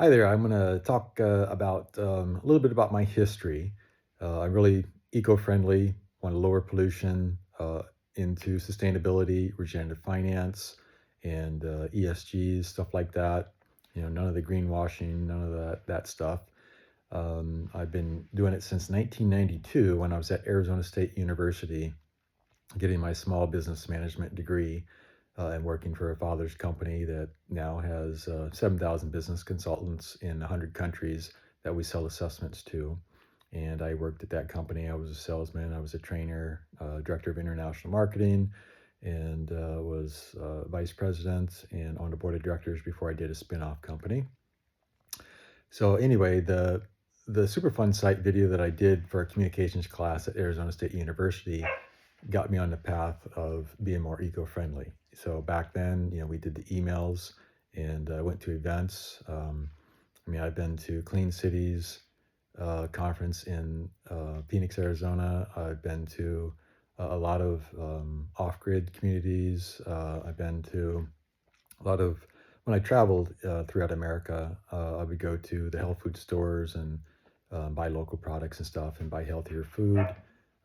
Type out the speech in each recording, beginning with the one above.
Hi there. I'm going to talk about a little bit about my history. I'm really eco-friendly, want to lower pollution, into sustainability, regenerative finance, and ESGs, stuff like that. None of the greenwashing, none of that stuff. I've been doing it since 1992 when I was at Arizona State University, getting my small business management degree and working for a father's company that now has 7,000 business consultants in 100 countries that we sell assessments to. And I worked at that company. I was a salesman, I was a trainer, director of international marketing, and was vice president and on the board of directors before I did a spin-off company. So anyway, the Superfund site video that I did for a communications class at Arizona State University got me on the path of being more eco-friendly. So back then, we did the emails and went to events. I've been to Clean Cities conference in Phoenix, Arizona. I've been to a lot of off-grid communities. I've been to a lot of, when I traveled throughout America, I would go to the health food stores and buy local products and stuff and buy healthier food.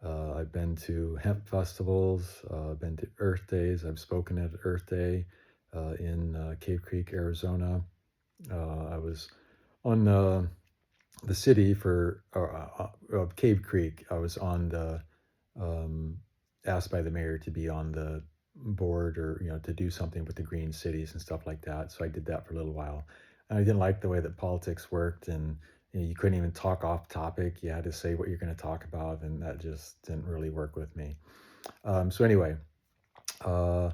I've been to hemp festivals, I've been to Earth Days. I've spoken at Earth Day in Cave Creek, Arizona. I was on the city for Cave Creek. I was on the asked by the mayor to be on the board or to do something with the green cities and stuff like that. So I did that for a little while, and I didn't like the way that politics worked, and you couldn't even talk off topic. You had to say what you're going to talk about, and that just didn't really work with me. So anyway, uh,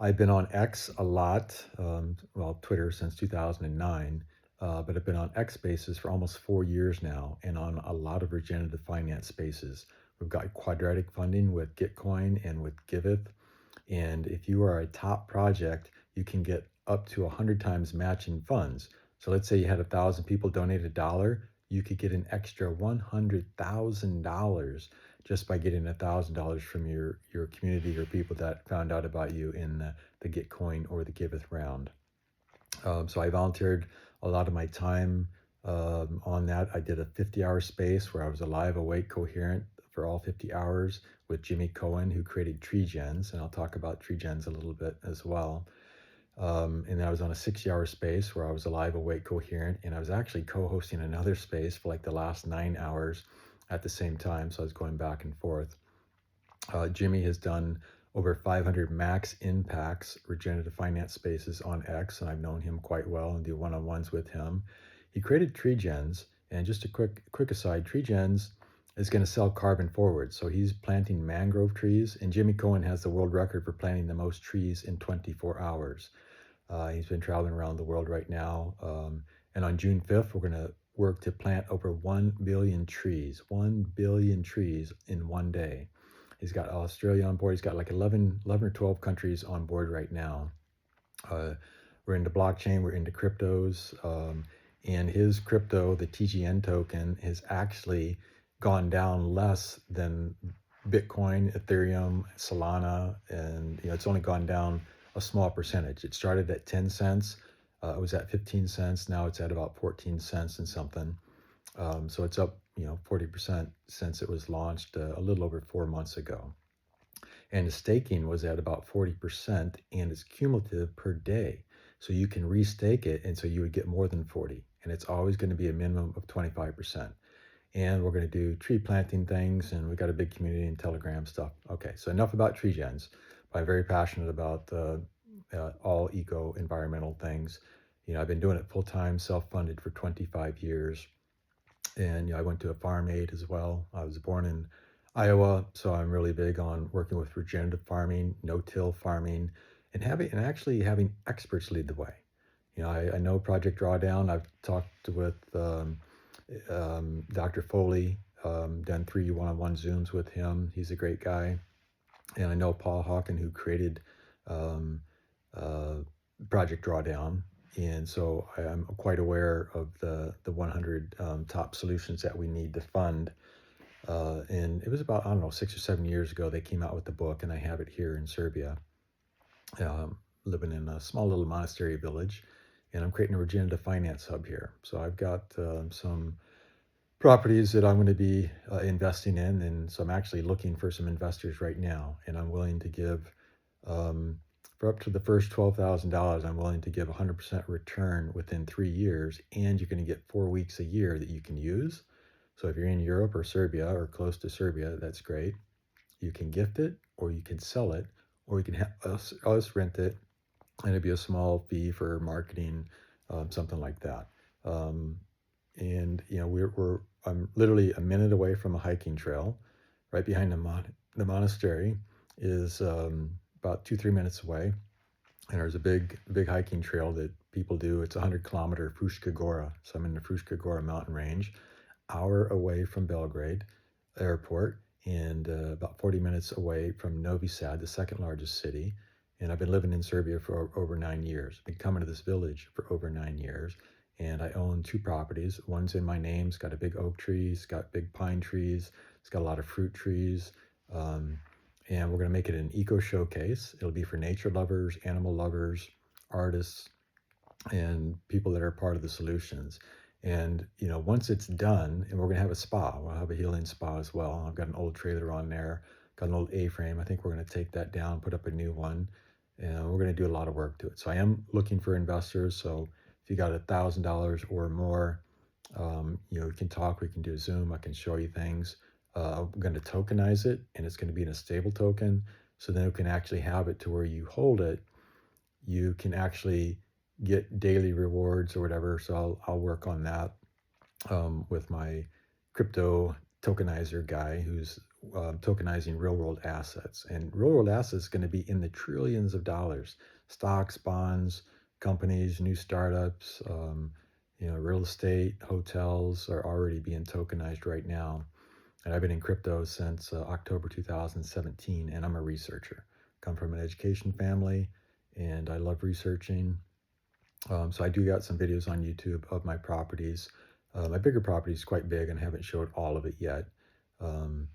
I've been on X a lot, well, Twitter since 2009, but I've been on X Spaces for almost 4 years now, and on a lot of regenerative finance spaces. We've got quadratic funding with Gitcoin and with Giveth. And if you are a top project, you can get up to 100 times matching funds. So let's say you had 1,000 people donate $1, you could get an extra $100,000 just by getting $1,000 from your community or people that found out about you in the Gitcoin or the Giveth round. So I volunteered a lot of my time on that. I did a 50-hour space where I was alive, awake, coherent for all 50 hours with Jimmy Cohen, who created TreeGens, and I'll talk about TreeGens a little bit as well. And then I was on a 60-hour space where I was alive, awake, coherent, and I was actually co-hosting another space for like the last 9 hours at the same time, so I was going back and forth. Jimmy has done over 500 max impacts regenerative finance spaces on X, and I've known him quite well and do one-on-ones with him. He created TreeGens, and just a quick aside, TreeGens is going to sell carbon forward. So he's planting mangrove trees, and Jimmy Cohen has the world record for planting the most trees in 24 hours. He's been traveling around the world right now, and on June 5th, we're going to work to plant over 1 billion trees, 1 billion trees in one day. He's got Australia on board. He's got like 11 or 12 countries on board right now. We're into blockchain, we're into cryptos, and his crypto, the TGN token, has actually gone down less than Bitcoin, Ethereum, Solana, and it's only gone down a small percentage. It started at 10 cents, it was at 15 cents, now it's at about 14 cents and something. So it's up 40% since it was launched a little over 4 months ago. And the staking was at about 40%, and it's cumulative per day. So you can restake it, and so you would get more than 40. And it's always going to be a minimum of 25%. And we're going to do tree planting things, and we got a big community and Telegram stuff. Okay, so enough about TreeGens. I'm very passionate about all eco-environmental things. I've been doing it full-time, self-funded for 25 years. And I went to a farm aid as well. I was born in Iowa, so I'm really big on working with regenerative farming, no-till farming, and actually having experts lead the way. I know Project Drawdown. I've talked with Dr. Foley, done 3 one-on-one Zooms with him. He's a great guy. And I know Paul Hawken, who created um, uh, Project Drawdown. And so I'm quite aware of the 100 top solutions that we need to fund. And it was about, I don't know, 6 or 7 years ago, they came out with the book, and I have it here in Serbia, living in a small little monastery village. and I'm creating a regenerative finance hub here. So I've got some properties that I'm going to be investing in, and so I'm actually looking for some investors right now, and I'm willing to give um, for up to the first $12,000. I'm willing to give 100% return within 3 years, and you're going to get 4 weeks a year that you can use. So if you're in Europe or Serbia or close to Serbia, that's great. You can gift it, or you can sell it, or you can have us rent it, and it'd be a small fee for marketing, something like that. Um, and we're I'm literally a minute away from a hiking trail. Right behind the monastery is about 2-3 minutes away, and there's a big hiking trail that people do. It's a 100-kilometer Fruška Gora. So I'm in the Fruška Gora mountain range, hour away from Belgrade airport, and about 40 minutes away from Novi Sad, the second largest city. And I've been living in Serbia for over 9 years. I've been coming to this village for over 9 years. And I own two properties. One's in my name. It's got a big oak tree. It's got big pine trees. It's got a lot of fruit trees. Um, and we're going to make it an eco showcase. It'll be for nature lovers, animal lovers, artists, and people that are part of the solutions. And once it's done, and we're going to have a spa. We'll have a healing spa as well. I've got an old trailer on there, got an old A-frame. I think we're going to take that down, put up a new one, and we're going to do a lot of work to it. So I am looking for investors. So if you got $1,000 or more, we can talk. We can do a Zoom. I can show you things. I'm going to tokenize it, and it's going to be in a stable token. So then you can actually have it to where you hold it. You can actually get daily rewards or whatever. So I'll work on that with my crypto tokenizer guy who's tokenizing real world assets. And real world assets is going to be in the trillions of dollars. Stocks, bonds, companies, new startups, real estate, hotels are already being tokenized right now. And I've been in crypto since October 2017, and I'm a researcher. Come from an education family, and I love researching. So I do got some videos on YouTube of my properties. My bigger property is quite big, and I haven't showed all of it yet. Um,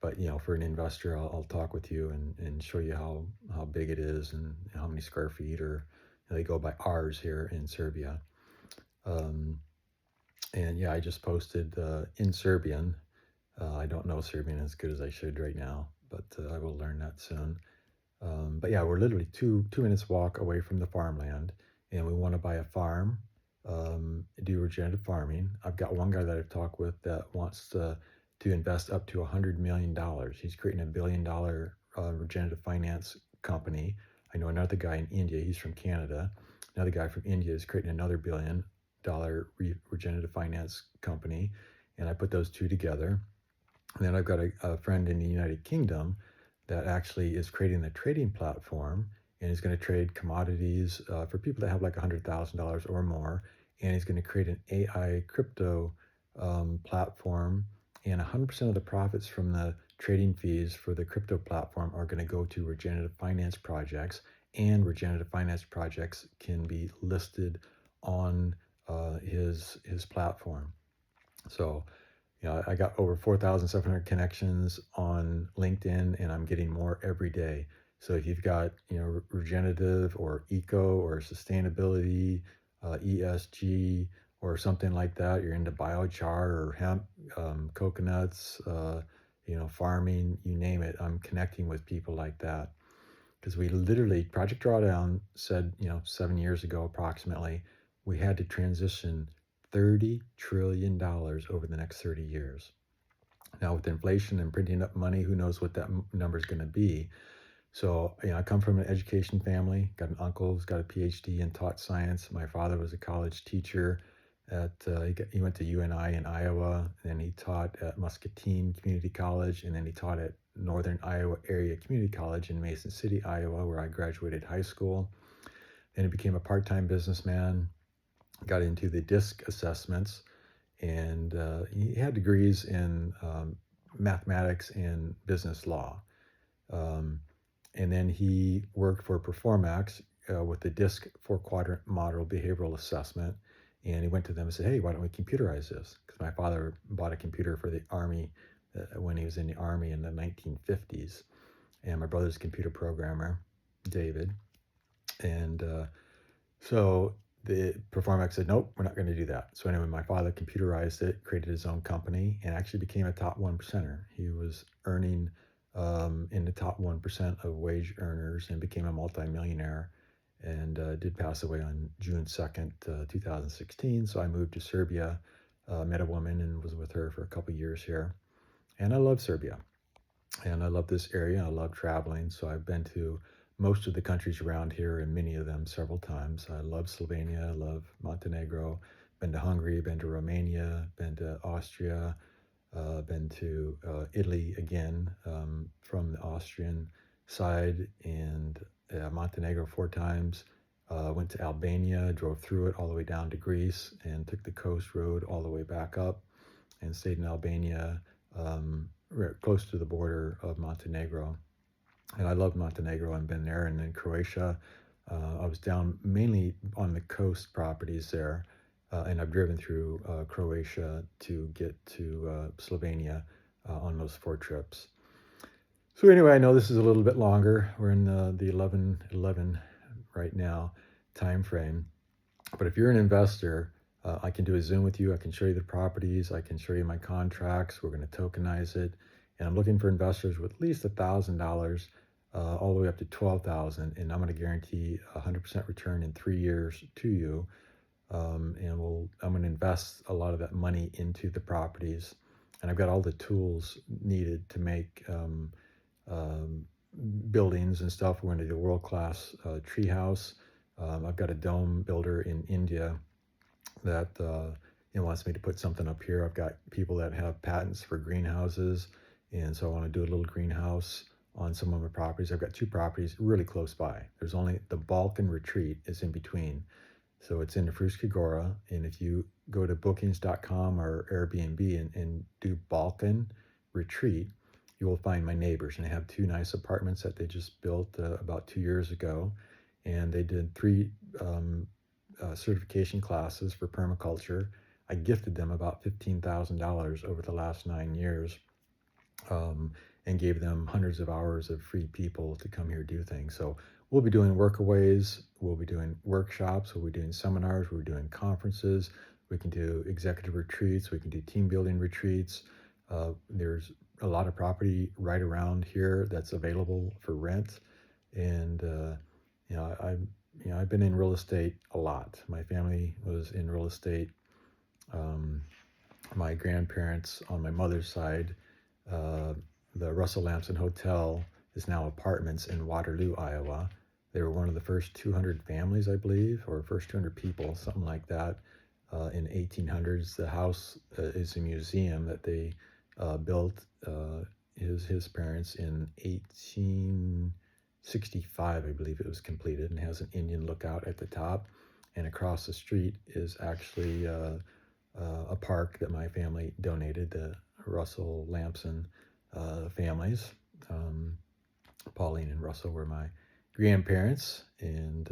but for an investor, I'll talk with you and show you how big it is and how many square feet, or they go by Rs here in Serbia. And yeah, I just posted in Serbian. I don't know Serbian as good as I should right now, but I will learn that soon. But yeah, we're literally 2 minutes walk away from the farmland, and we want to buy a farm, do regenerative farming. I've got one guy that I've talked with that wants to invest up to $100 million. He's creating $1 billion regenerative finance company. I know another guy in India. He's from Canada. Another guy from India is creating another $1 billion regenerative finance company, and I put those two together. And then I've got a friend in the United Kingdom that actually is creating a trading platform, and he's going to trade commodities for people that have like $100,000 or more. And he's going to create an AI crypto platform, and 100% of the profits from the trading fees for the crypto platform are going to go to regenerative finance projects, and regenerative finance projects can be listed on his platform. So I got over 4,700 connections on LinkedIn, and I'm getting more every day. So if you've got, regenerative or eco or sustainability, ESG or something like that, you're into biochar or hemp, coconuts, farming, you name it, I'm connecting with people like that. Because we literally, Project Drawdown said, 7 years ago approximately, we had to transition $30 trillion over the next 30 years. Now, with inflation and printing up money, who knows what that number is going to be. So, I come from an education family, got an uncle who's got a PhD and taught science. My father was a college teacher he went to UNI in Iowa, and then he taught at Muscatine Community College, and then he taught at Northern Iowa Area Community College in Mason City, Iowa, where I graduated high school. Then he became a part-time businessman, got into the DISC assessments, and he had degrees in mathematics and business law. And then he worked for Performax with the DISC four-quadrant model behavioral assessment. And he went to them and said, hey, why don't we computerize this? Because my father bought a computer for the Army when he was in the Army in the 1950s. And my brother's a computer programmer, David. And so the Performex said, nope, we're not going to do that. So anyway, my father computerized it, created his own company, and actually became a top 1%er. He was earning in the top 1% of wage earners and became a multimillionaire, and did pass away on June 2nd, 2016. So I moved to Serbia, met a woman and was with her for a couple years here. And I love Serbia, and I love this area. I love traveling. So I've been to most of the countries around here, and many of them several times. I love Slovenia. I love Montenegro. Been to Hungary. Been to Romania. Been to Austria. Been to Italy again, from the Austrian side, and Montenegro 4 times. Went to Albania, drove through it all the way down to Greece, and took the coast road all the way back up, and stayed in Albania, close to the border of Montenegro. And I love Montenegro. I've been there. And then Croatia. I was down mainly on the coast properties there, and I've driven through Croatia to get to Slovenia on those 4 trips. So anyway, I know this is a little bit longer. We're in the 11/11 right now time frame. But if you're an investor, I can do a Zoom with you. I can show you the properties. I can show you my contracts. We're going to tokenize it. And I'm looking for investors with at least $1,000, all the way up to 12,000. And I'm going to guarantee 100% return in 3 years to you. I'm going to invest a lot of that money into the properties. And I've got all the tools needed to make um, buildings and stuff. We're going to do a world-class treehouse. I've got a dome builder in India that wants me to put something up here. I've got people that have patents for greenhouses, and so I want to do a little greenhouse on some of my properties. I've got 2 properties really close by. There's only the Balkan Retreat is in between. So it's in the Fruška Gora, and if you go to bookings.com or Airbnb and do Balkan Retreat, you will find my neighbors. And they have 2 nice apartments that they just built about 2 years ago. And they did 3 certification classes for permaculture. I gifted them about $15,000 over the last 9 years, and gave them hundreds of hours of free people to come here do things. So we'll be doing workaways, we'll be doing workshops, we'll be doing seminars, we'll be doing conferences, we can do executive retreats, we can do team building retreats. There's a lot of property right around here that's available for rent. And I've been in real estate a lot. My family was in real estate. My grandparents on my mother's side, the Russell Lamson Hotel is now apartments in Waterloo, Iowa. They were one of the first 200 families, I believe, or first 200 people, something like that, in 1800s. The house is a museum that they built, his parents, in 1865, I believe it was completed, and has an Indian lookout at the top. And across the street is actually a park that my family donated. The Russell Lamson families. Pauline and Russell were my grandparents, and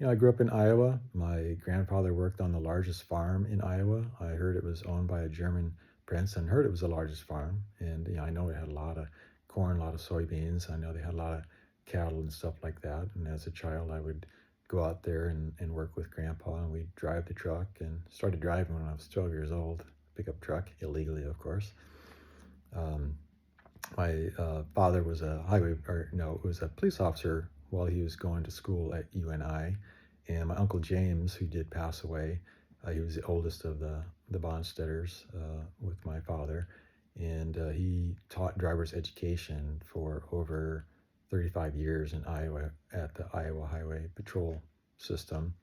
I grew up in Iowa. My grandfather worked on the largest farm in Iowa. I heard it was owned by a German prince, and heard it was the largest farm. And I know it had a lot of corn, a lot of soybeans. I know they had a lot of cattle and stuff like that. And as a child, I would go out there and work with Grandpa, and we'd drive the truck. And started driving when I was 12 years old, pickup truck, illegally, of course. My father was a police officer while he was going to school at UNI. And my Uncle James, who did pass away, he was the oldest of the Bonstetters with my father. And he taught driver's education for over 35 years in Iowa at the Iowa Highway Patrol System.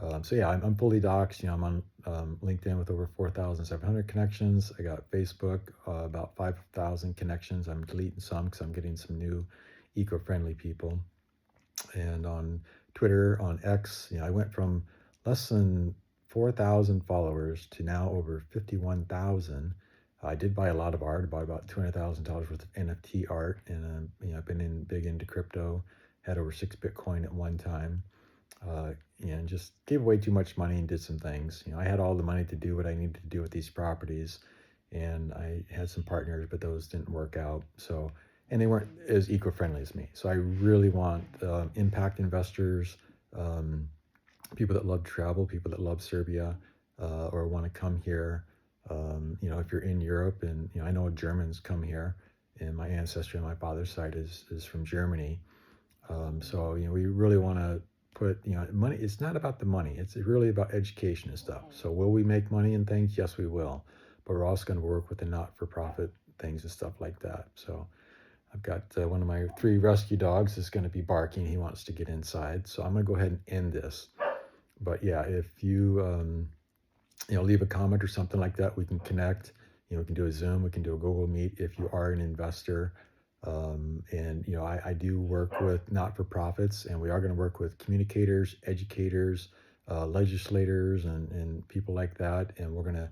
I'm fully doxed. I'm on LinkedIn with over 4,700 connections. I got Facebook, about 5,000 connections. I'm deleting some because I'm getting some new eco-friendly people. And on Twitter, on X, I went from less than 4,000 followers to now over 51,000. I did buy a lot of art. I bought about $200,000 worth of NFT art, and I've been big into crypto. Had over 6 Bitcoin at one time. And just gave away too much money and did some things. I had all the money to do what I needed to do with these properties, and I had some partners, but those didn't work out. So, and they weren't as eco-friendly as me. So I really want impact investors, people that love travel, people that love Serbia, or want to come here. If you're in Europe, and I know Germans come here, and my ancestry on my father's side is from Germany. So we really want to put money. It's not about the money. It's really about education and stuff. So will we make money and things? Yes, we will. But we're also going to work with the not-for-profit things and stuff like that. So I've got one of my 3 rescue dogs is going to be barking. He wants to get inside. So I'm going to go ahead and end this. But yeah, if you leave a comment or something like that, we can connect. We can do a Zoom, we can do a Google Meet if you are an investor. And I do work with not-for-profits, and we are going to work with communicators, educators, legislators, and people like that. And we're going to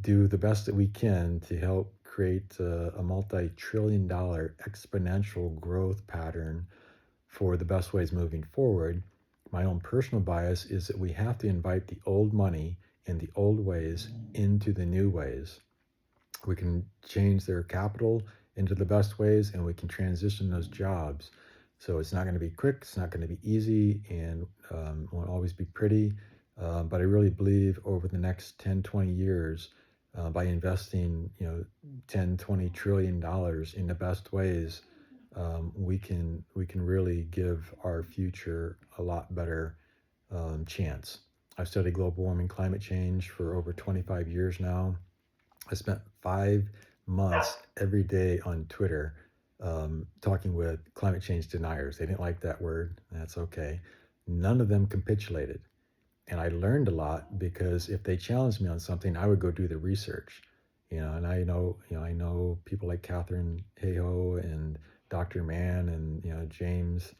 do the best that we can to help create a multi-trillion-dollar exponential growth pattern for the best ways moving forward. My own personal bias is that we have to invite the old money and the old ways into the new ways. We can change their capital into the best ways, and we can transition those jobs. So it's not going to be quick, it's not going to be easy, and won't always be pretty. But I really believe over the next 10, 20 years, by investing, 10, 20 trillion dollars in the best ways, we can really give our future a lot better chance. I've studied global warming, climate change for over 25 years now. I spent 5 months every day on Twitter talking with climate change deniers. They didn't like that word. That's okay. None of them capitulated. And I learned a lot because if they challenged me on something, I would go do the research. And I know people like Catherine Hayhoe and Dr. Mann and James.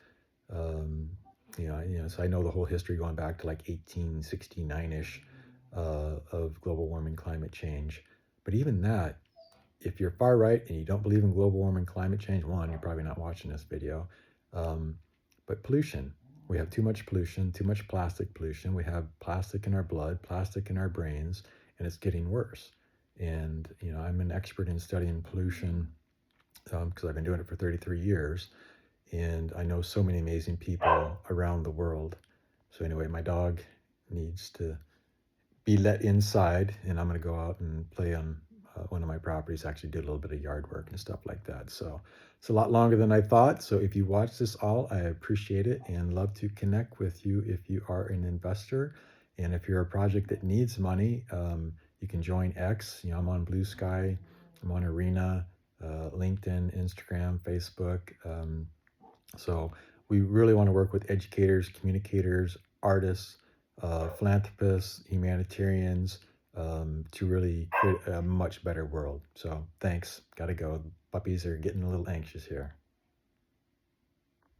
Um, so I know the whole history going back to like 1869-ish of global warming, climate change. But even that, if you're far right and you don't believe in global warming, climate change, one, you're probably not watching this video. Um, but pollution, we have too much pollution, too much plastic pollution. We have plastic in our blood, plastic in our brains, and it's getting worse. And I'm an expert in studying pollution because I've been doing it for 33 years, and I know so many amazing people around the world. So anyway, my dog needs to be let inside, and I'm going to go out and play on one of my properties. Actually did a little bit of yard work and stuff like that. So it's a lot longer than I thought. So if you watch this all, I appreciate it and love to connect with you if you are an investor. And if you're a project that needs money, you can join X. I'm on Blue Sky, I'm on Arena, LinkedIn, Instagram, Facebook. So we really want to work with educators, communicators, artists, philanthropists, humanitarians, to really create a much better world. So thanks. Got to go. Puppies are getting a little anxious here.